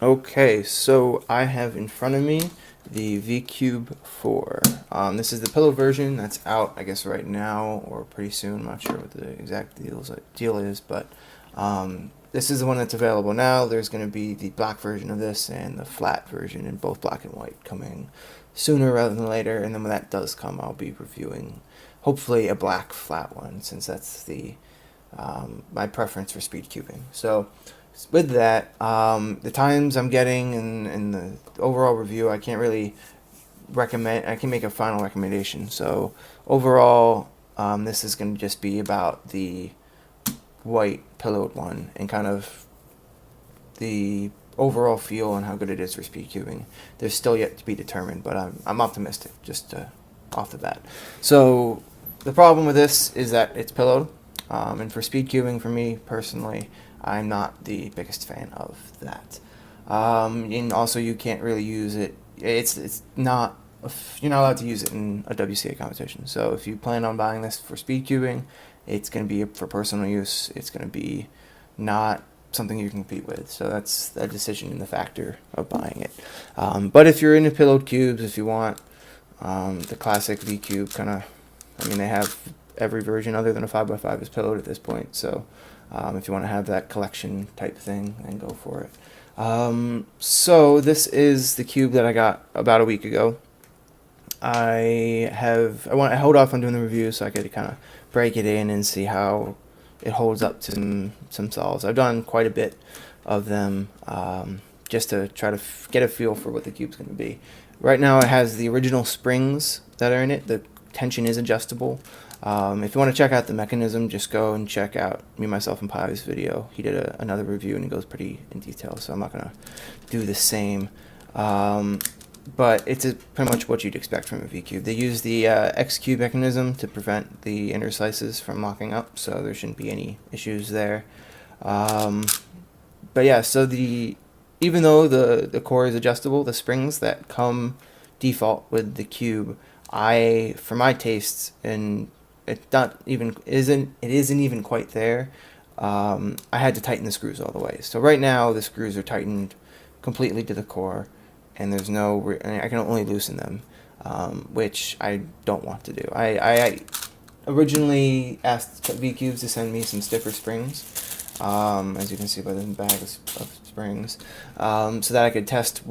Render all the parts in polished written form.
Okay, so I have in front of me the V-Cube 4. This is the pillow version that's out, I guess, right now or pretty soon. I'm not sure what the exact deal is, but this is the one that's available now. There's going to be the black version of this and the flat version in both black and white coming sooner rather than later. And then when that does come, I'll be reviewing hopefully a black flat one, since that's the my preference for speed cubing. So with that, the times I'm getting and the overall review, I can't really recommend. I can make a final recommendation. So overall, this is going to just be about the white pillowed one and kind of the overall feel and how good it is for speed cubing. There's still yet to be determined, but I'm optimistic just off the bat. So the problem with this is that it's pillowed, and for speed cubing, for me personally, I'm not the biggest fan of that. And also, you can't really use it. It's not. You're not allowed to use it in a WCA competition. So if you plan on buying this for speed cubing, it's going to be for personal use. It's going to be not something you can compete with. So that's a decision in the factor of buying it. But if you're into pillowed cubes, if you want the classic V cube kind of, I mean, they have every version other than a 5x5 is pillowed at this point. So if you want to have that collection type thing, then go for it. So this is the cube that I got about a week ago. I hold off on doing the review so I could kind of break it in and see how it holds up to some solves. I've done quite a bit of them, just to try to get a feel for what the cube's going to be. Right now, it has the original springs that are in it. The tension is adjustable. If you want to check out the mechanism, just go and check out me, myself, and Pi's video. He did another review and he goes pretty in detail, so I'm not going to do the same. But it's pretty much what you'd expect from a V-Cube. They use the X-Cube mechanism to prevent the inner slices from locking up, so there shouldn't be any issues there. But yeah, so even though the core is adjustable, the springs that come default with the cube, for my tastes, and it isn't even quite there. I had to tighten the screws all the way. So right now the screws are tightened completely to the core, and I can only loosen them, which I don't want to do. I originally asked V-Cubes to send me some stiffer springs, as you can see by the bag of springs, so that I could test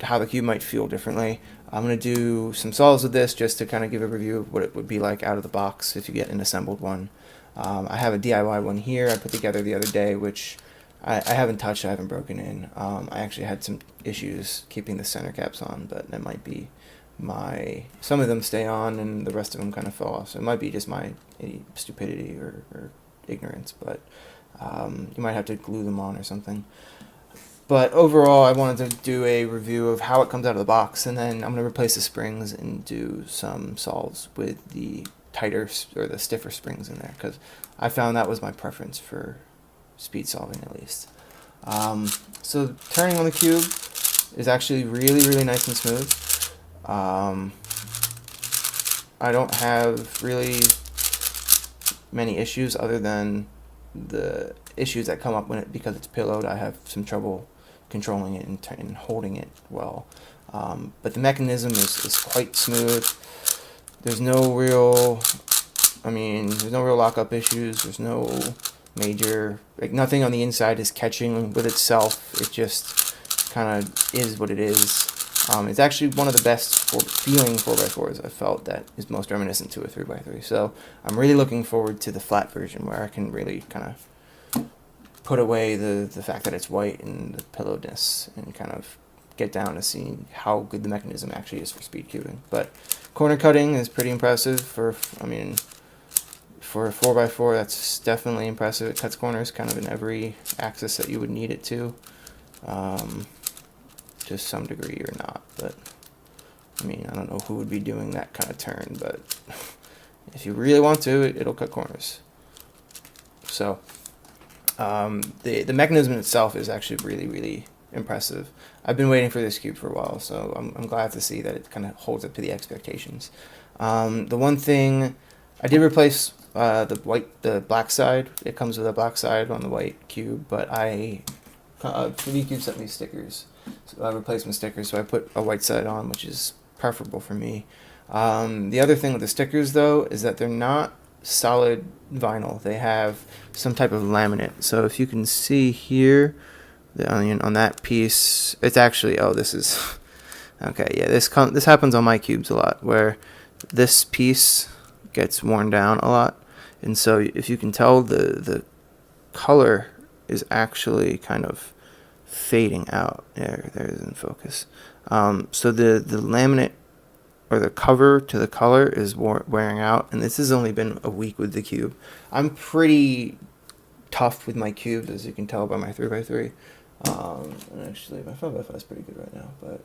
how the cube might feel differently. I'm going to do some solves with this just to kind of give a review of what it would be like out of the box if you get an assembled one. I have a DIY one here I put together the other day, which I haven't touched, I haven't broken in. I actually had some issues keeping the center caps on, but that might be some of them stay on and the rest of them kind of fall off. So it might be just my stupidity or ignorance, but you might have to glue them on or something. But overall, I wanted to do a review of how it comes out of the box, and then I'm going to replace the springs and do some solves with the tighter or the stiffer springs in there, because I found that was my preference for speed solving at least. So turning on the cube is actually really, really nice and smooth. I don't have really many issues other than the issues that come up because it's pillowed. I have some trouble controlling it and holding it well. But the mechanism is quite smooth. There's no real lockup issues. There's no major, nothing on the inside is catching with itself. It just kind of is what it is. It's actually one of the best feeling 4x4s I've felt that is most reminiscent to a 3x3. So I'm really looking forward to the flat version where I can really kind of put away the fact that it's white and the pillowedness and kind of get down to seeing how good the mechanism actually is for speed cubing. But corner cutting is pretty impressive for a 4x4. That's definitely impressive. It cuts corners kind of in every axis that you would need it to, to some degree or not. But I don't know who would be doing that kind of turn, but if you really want to, it'll cut corners. So the mechanism itself is actually really, really impressive. I've been waiting for this cube for a while, so I'm glad to see that it kind of holds up to the expectations. The one thing I did replace the black side. It comes with a black side on the white cube, but I VCube sent me stickers, replacement stickers, so I put a white side on, which is preferable for me. The other thing with the stickers, though, is that they're not solid vinyl. They have some type of laminate. So if you can see here, the onion on that piece, it's actually, oh, this is, okay, yeah, this happens on my cubes a lot, where this piece gets worn down a lot. And so if you can tell, the color is actually kind of fading out. There it is in focus. So the laminate, or the cover to the color, is wearing out, and this has only been a week with the cube. I'm pretty tough with my cubes, as you can tell by my 3x3. And actually, my 5x5 is pretty good right now, but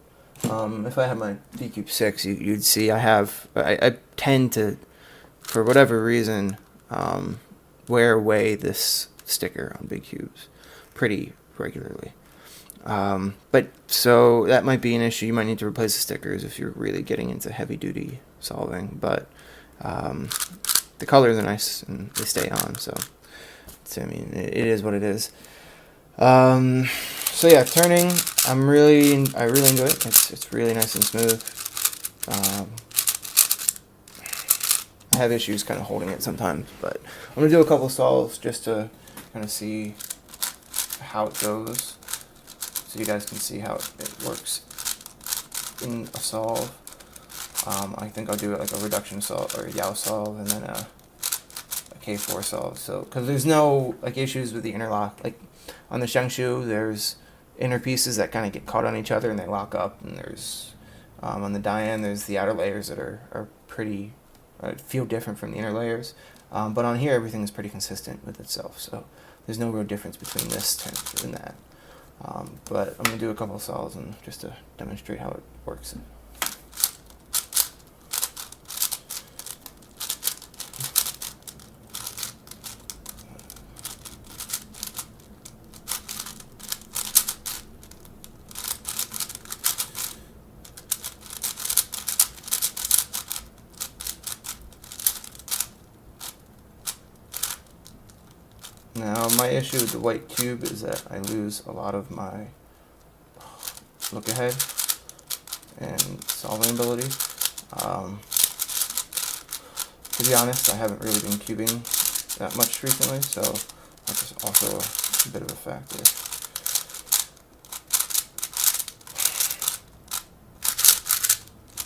if I had my VCube 6, you'd see I tend to, for whatever reason, wear away this sticker on big cubes pretty regularly. But so that might be an issue. You might need to replace the stickers if you're really getting into heavy duty solving, but the colors are nice and they stay on, so I mean, it is what it is. So yeah, turning, I really enjoy it. It's really nice and smooth. I have issues kind of holding it sometimes, but I'm gonna do a couple solves just to kind of see how it goes, so you guys can see how it works in a solve. I think I'll do it like a reduction solve or a Yao solve, and then a K4 solve. So, because there's no like issues with the interlock. Like on the Shengshu, there's inner pieces that kind of get caught on each other and they lock up, and there's on the Diane, there's the outer layers that are pretty feel different from the inner layers. But on here, everything is pretty consistent with itself. So there's no real difference between this and that. But I'm gonna do a couple of solves and just to demonstrate how it works. Now, my issue with the white cube is that I lose a lot of my look ahead and solving ability. To be honest, I haven't really been cubing that much recently, so that's also a bit of a factor.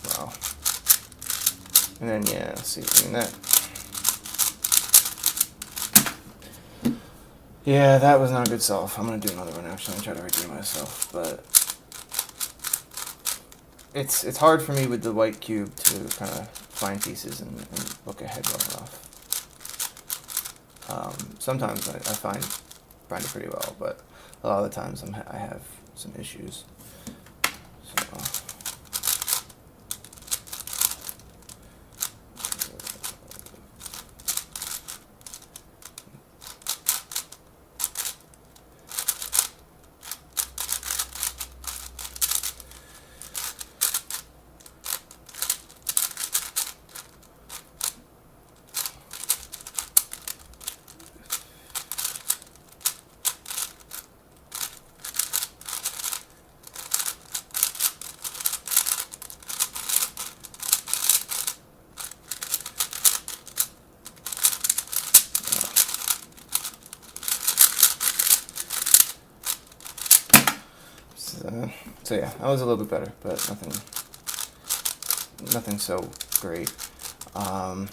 Wow. And then, yeah, let's see, I mean that. Yeah, that was not a good solve. I'm going to do another one actually and try to redeem myself, but it's hard for me with the white cube to kind of find pieces and look ahead well enough. Sometimes I find it pretty well, but a lot of the times I have some issues. So. So yeah, that was a little bit better, but nothing so great. I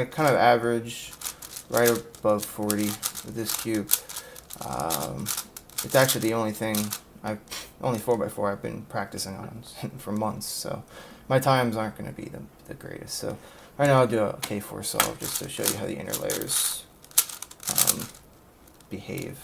kind of average right above 40 with this cube. It's actually the only thing only 4x4 I've been practicing on for months, so my times aren't going to be the greatest. So right now I'll do a K4 solve just to show you how the inner layers behave.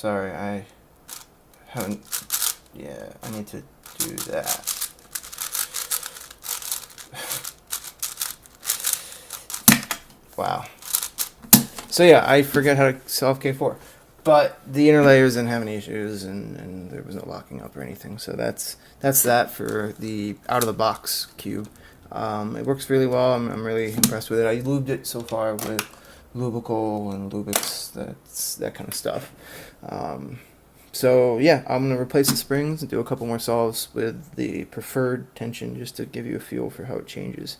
Sorry, I haven't. Yeah, I need to do that. Wow. So yeah, I forget how to solve K4. But the inner layers didn't have any issues, and there was no locking up or anything. So that's that for the out of the box cube. It works really well. I'm really impressed with it. I lubed it so far with Lubical and Lubix, that kind of stuff. So yeah, I'm gonna replace the springs and do a couple more solves with the preferred tension just to give you a feel for how it changes.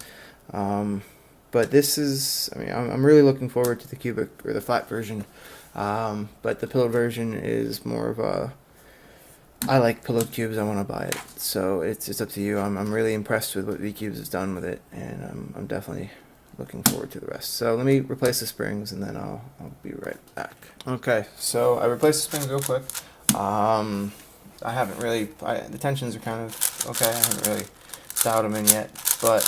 But this is, I mean, I'm really looking forward to the cubic or the flat version. But the pillowed version is more of a, I like pillowed cubes, I want to buy it. So it's up to you. I'm really impressed with what VCubes has done with it, and I'm definitely looking forward to the rest. So let me replace the springs and then I'll be right back. Okay, so I replaced the springs real quick. I haven't really, the tensions are kind of okay. I haven't really dialed them in yet, but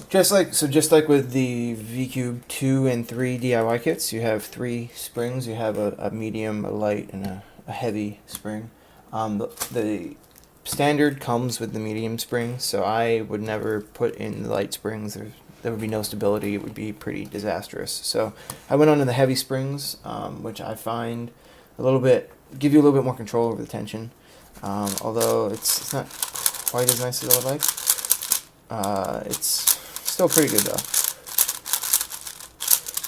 just like with the VCube 2 and 3 DIY kits, you have 3 springs. You have a medium, a light, and a heavy spring. The standard comes with the medium spring, so I would never put in the light springs. There would be no stability. It would be pretty disastrous. So I went on to the heavy springs, which I find give you a little bit more control over the tension. Although it's not quite as nice as I would like. It's still pretty good though.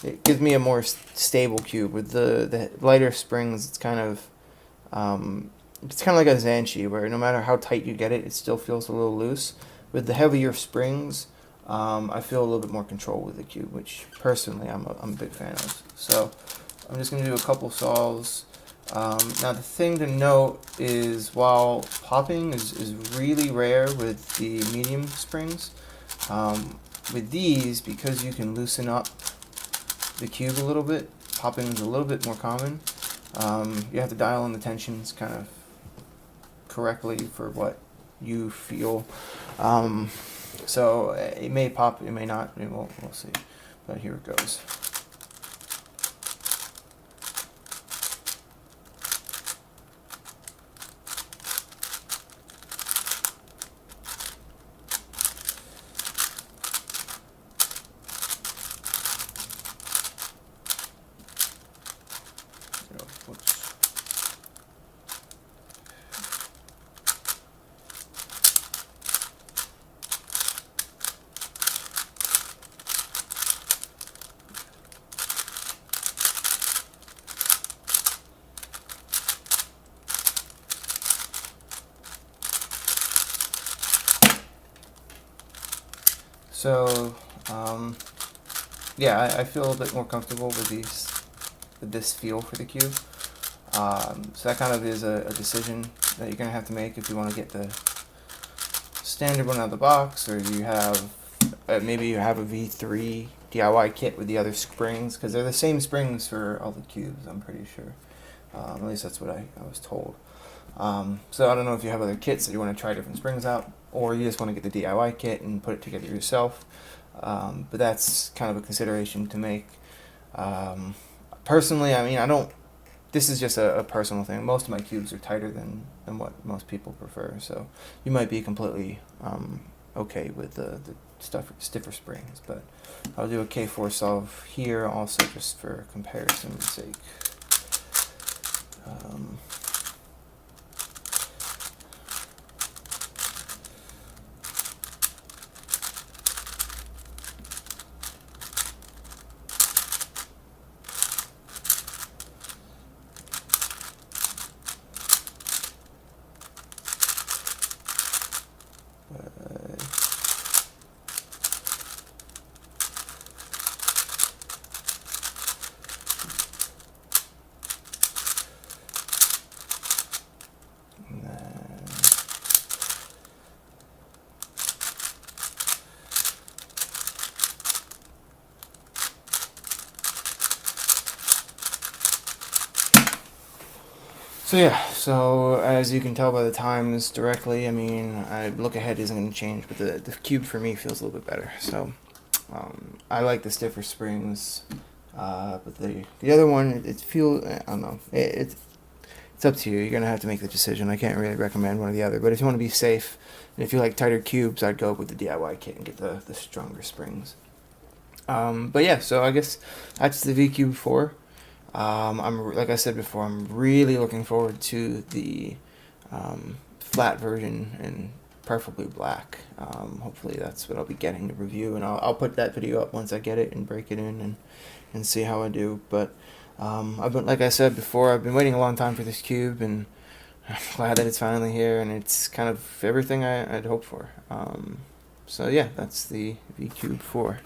It gives me a more stable cube. With the lighter springs, it's kind of like a Zanchi, where no matter how tight you get it, it still feels a little loose. With the heavier springs, I feel a little bit more control with the cube, which personally I'm a big fan of. So I'm just going to do a couple solves. Now the thing to note is, while popping is really rare with the medium springs, with these, because you can loosen up the cube a little bit, popping is a little bit more common. You have to dial in the tensions kind of correctly for what you feel. So it may pop, it may not, we'll see. But here it goes. So, yeah, I feel a bit more comfortable with this feel for the cube. So that kind of is a decision that you're going to have to make if you want to get the standard one out of the box, or you have maybe you have a V3 DIY kit with the other springs, because they're the same springs for all the cubes, I'm pretty sure. At least that's what I was told. So I don't know if you have other kits that you want to try different springs out, or you just want to get the DIY kit and put it together yourself. But that's kind of a consideration to make. Personally, I mean, this is just a personal thing. Most of my cubes are tighter than what most people prefer, so you might be completely okay with the stiffer springs. But I'll do a K4 solve here also, just for comparison's sake. So yeah, so as you can tell by the times directly, I mean, look ahead isn't going to change, but the cube for me feels a little bit better. So I like the stiffer springs, but the other one, it feels, I don't know, it's up to you. You're gonna have to make the decision. I can't really recommend one or the other. But if you want to be safe, and if you like tighter cubes, I'd go with the DIY kit and get the stronger springs. But yeah, so I guess that's the VCube 4. Like I said before, I'm really looking forward to the flat version and preferably black. Hopefully that's what I'll be getting to review, and I'll put that video up once I get it and break it in and see how I do. But like I said before, I've been waiting a long time for this cube, and I'm glad that it's finally here, and it's kind of everything I'd hoped for. So yeah, that's the VCube 4.